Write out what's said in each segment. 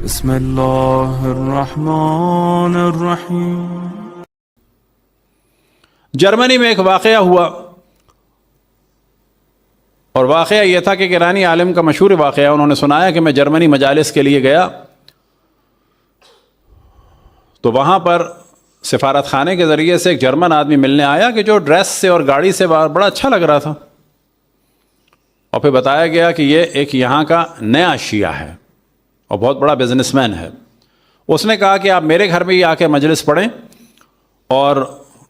بسم اللہ الرحمن الرحیم۔ جرمنی میں ایک واقعہ ہوا، اور واقعہ یہ تھا کہ ایک ایرانی عالم کا مشہور واقعہ، انہوں نے سنایا کہ میں جرمنی مجالس کے لیے گیا تو وہاں پر سفارت خانے کے ذریعے سے ایک جرمن آدمی ملنے آیا کہ جو ڈریس سے اور گاڑی سے بڑا اچھا لگ رہا تھا، اور پھر بتایا گیا کہ یہ ایک یہاں کا نیا شیعہ ہے اور بہت بڑا بزنس مین ہے۔ اس نے کہا کہ آپ میرے گھر میں ہی آ کے مجلس پڑھیں، اور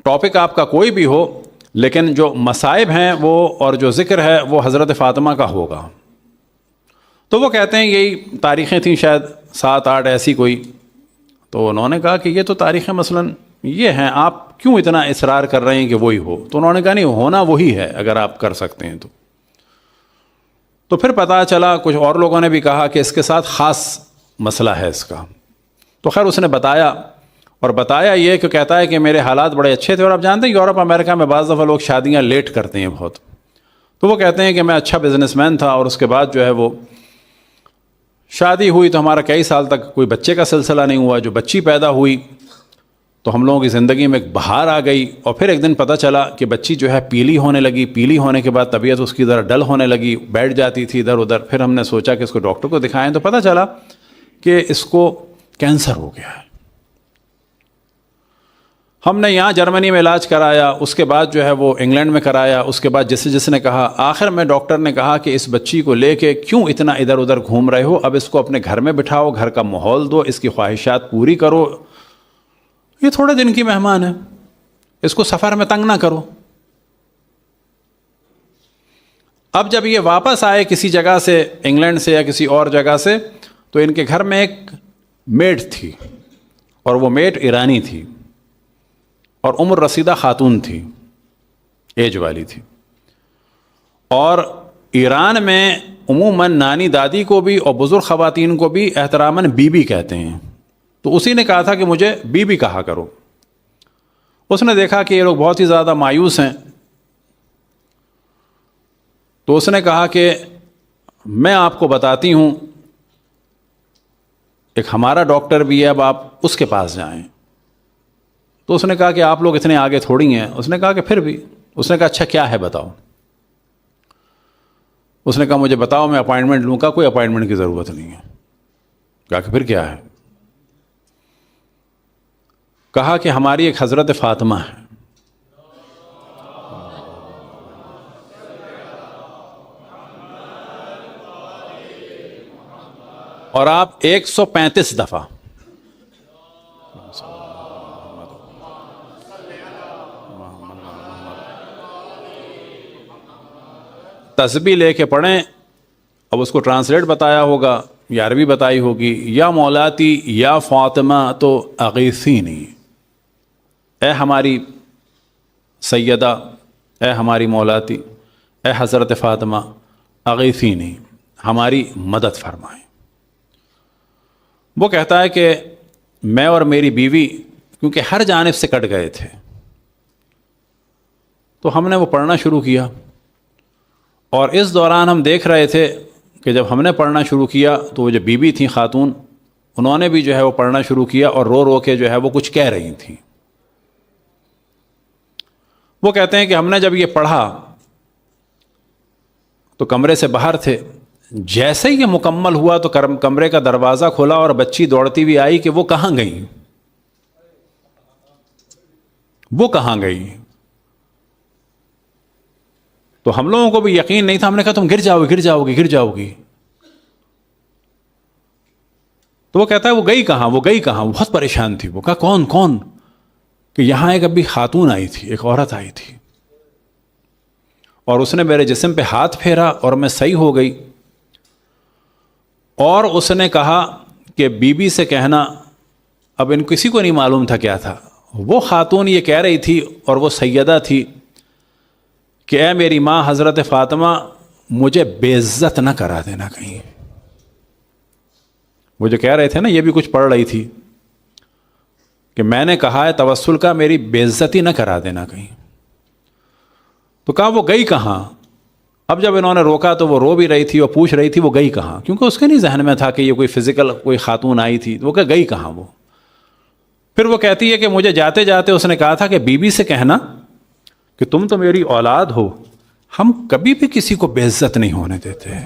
ٹاپک آپ کا کوئی بھی ہو، لیکن جو مصائب ہیں وہ اور جو ذکر ہے وہ حضرت فاطمہ کا ہوگا۔ تو وہ کہتے ہیں یہی تاریخیں تھیں، شاید 7-8 ایسی کوئی۔ تو انہوں نے کہا کہ یہ تو تاریخیں مثلاً یہ ہیں، آپ کیوں اتنا اصرار کر رہے ہیں کہ وہی ہو؟ تو انہوں نے کہا نہیں، ہونا وہی ہے اگر آپ کر سکتے ہیں تو پھر پتہ چلا کچھ اور لوگوں نے بھی کہا کہ اس کے ساتھ خاص مسئلہ ہے اس کا۔ تو خیر اس نے بتایا یہ کہ کہتا ہے کہ میرے حالات بڑے اچھے تھے، اور آپ جانتے ہیں یورپ امریکہ میں بعض دفعہ لوگ شادیاں لیٹ کرتے ہیں بہت۔ تو وہ کہتے ہیں کہ میں اچھا بزنس مین تھا، اور اس کے بعد جو ہے وہ شادی ہوئی تو ہمارا کئی سال تک کوئی بچے کا سلسلہ نہیں ہوا۔ جو بچی پیدا ہوئی تو ہم لوگوں کی زندگی میں ایک بہار آ گئی، اور پھر ایک دن پتہ چلا کہ بچی جو ہے پیلی ہونے لگی۔ پیلی ہونے کے بعد طبیعت اس کی ذرا ڈل ہونے لگی، بیٹھ جاتی تھی ادھر ادھر۔ پھر ہم نے سوچا کہ اس کو ڈاکٹر کو دکھائیں، تو پتہ چلا کہ اس کو کینسر ہو گیا ہے۔ ہم نے یہاں جرمنی میں علاج کرایا، اس کے بعد جو ہے وہ انگلینڈ میں کرایا، اس کے بعد جس نے کہا، آخر میں ڈاکٹر نے کہا کہ اس بچی کو لے کے کیوں اتنا ادھر ادھر گھوم رہے ہو، اب اس کو اپنے گھر میں بٹھاؤ، گھر کا ماحول دو، اس کی خواہشات پوری کرو۔ یہ تھوڑے دن کی مہمان ہے، اس کو سفر میں تنگ نہ کرو۔ اب جب یہ واپس آئے کسی جگہ سے، انگلینڈ سے یا کسی اور جگہ سے، تو ان کے گھر میں ایک میڈ تھی، اور وہ میڈ ایرانی تھی، اور عمر رسیدہ خاتون تھی، ایج والی تھی۔ اور ایران میں عموماً نانی دادی کو بھی اور بزرگ خواتین کو بھی احتراماً بی بی کہتے ہیں۔ تو اسی نے کہا تھا کہ مجھے بی بی کہا کرو۔ اس نے دیکھا کہ یہ لوگ بہت ہی زیادہ مایوس ہیں، تو اس نے کہا کہ میں آپ کو بتاتی ہوں، ایک ہمارا ڈاکٹر بھی ہے، اب آپ اس کے پاس جائیں۔ تو اس نے کہا کہ آپ لوگ اتنے آگے تھوڑی ہیں۔ اس نے کہا کہ پھر بھی۔ اس نے کہا اچھا کیا ہے بتاؤ۔ اس نے کہا مجھے بتاؤ، میں اپائنٹمنٹ لوں۔ کا کوئی اپائنٹمنٹ کی ضرورت نہیں ہے۔ کہا کہ پھر کیا ہے؟ کہا کہ ہماری ایک حضرت فاطمہ ہے، اور آپ 135 دفعہ تسبیح لے کے پڑھیں۔ اب اس کو ٹرانسلیٹ بتایا ہوگا یا عربی بتائی ہوگی، یا مولاتی یا فاطمہ تو اغیثینی، اے ہماری سیدہ، اے ہماری مولاتی، اے حضرت فاطمہ، اغیثینی، ہماری مدد فرمائیں۔ وہ کہتا ہے کہ میں اور میری بیوی کیونکہ ہر جانب سے کٹ گئے تھے، تو ہم نے وہ پڑھنا شروع کیا، اور اس دوران ہم دیکھ رہے تھے کہ جب ہم نے پڑھنا شروع کیا تو وہ جو بیوی تھیں خاتون، انہوں نے بھی جو ہے وہ پڑھنا شروع کیا، اور رو رو کے جو ہے وہ کچھ کہہ رہی تھیں۔ وہ کہتے ہیں کہ ہم نے جب یہ پڑھا تو کمرے سے باہر تھے، جیسے ہی یہ مکمل ہوا تو کمرے کا دروازہ کھلا، اور بچی دوڑتی ہوئی آئی کہ وہ کہاں گئی، وہ کہاں گئی۔ تو ہم لوگوں کو بھی یقین نہیں تھا، ہم نے کہا تم گر جاؤ گی۔ تو وہ کہتا ہے وہ گئی کہاں، وہ بہت پریشان تھی۔ وہ کہا کون؟ کہ یہاں ایک ابھی خاتون آئی تھی، ایک عورت آئی تھی، اور اس نے میرے جسم پہ ہاتھ پھیرا اور میں صحیح ہو گئی۔ اور اس نے کہا کہ بی بی سے کہنا، اب ان کسی کو نہیں معلوم تھا کیا تھا، وہ خاتون یہ کہہ رہی تھی، اور وہ سیدہ تھی، کہ اے میری ماں حضرت فاطمہ، مجھے بے عزت نہ کرا دینا کہیں۔ وہ جو کہہ رہے تھے نا، یہ بھی کچھ پڑھ رہی تھی کہ میں نے کہا ہے توسل کا، میری بے عزتی نہ کرا دینا کہیں۔ تو کہا وہ گئی کہاں؟ اب جب انہوں نے روکا تو وہ رو بھی رہی تھی اور پوچھ رہی تھی وہ گئی کہاں، کیونکہ اس کے نہیں ذہن میں تھا کہ یہ کوئی فزیکل کوئی خاتون آئی تھی، وہ کہ گئی کہاں وہ. پھر وہ کہتی ہے کہ مجھے جاتے جاتے اس نے کہا تھا کہ بی بی سے کہنا کہ تم تو میری اولاد ہو، ہم کبھی بھی کسی کو بے عزت نہیں ہونے دیتے.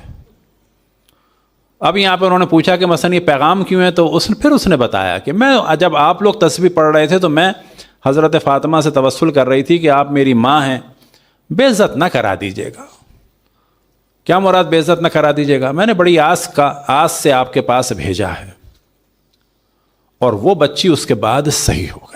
اب یہاں پہ انہوں نے پوچھا کہ مثلا یہ پیغام کیوں ہے، تو پھر اس نے بتایا کہ میں جب آپ لوگ تسبیح پڑھ رہے تھے تو میں حضرت فاطمہ سے توسل کر رہی تھی کہ آپ میری ماں ہیں، بے عزت نہ کرا دیجیے گا. کیا مراد بے عزت نہ کرا دیجیے گا؟ میں نے بڑی آس سے آپ کے پاس بھیجا ہے. اور وہ بچی اس کے بعد صحیح ہو گئی.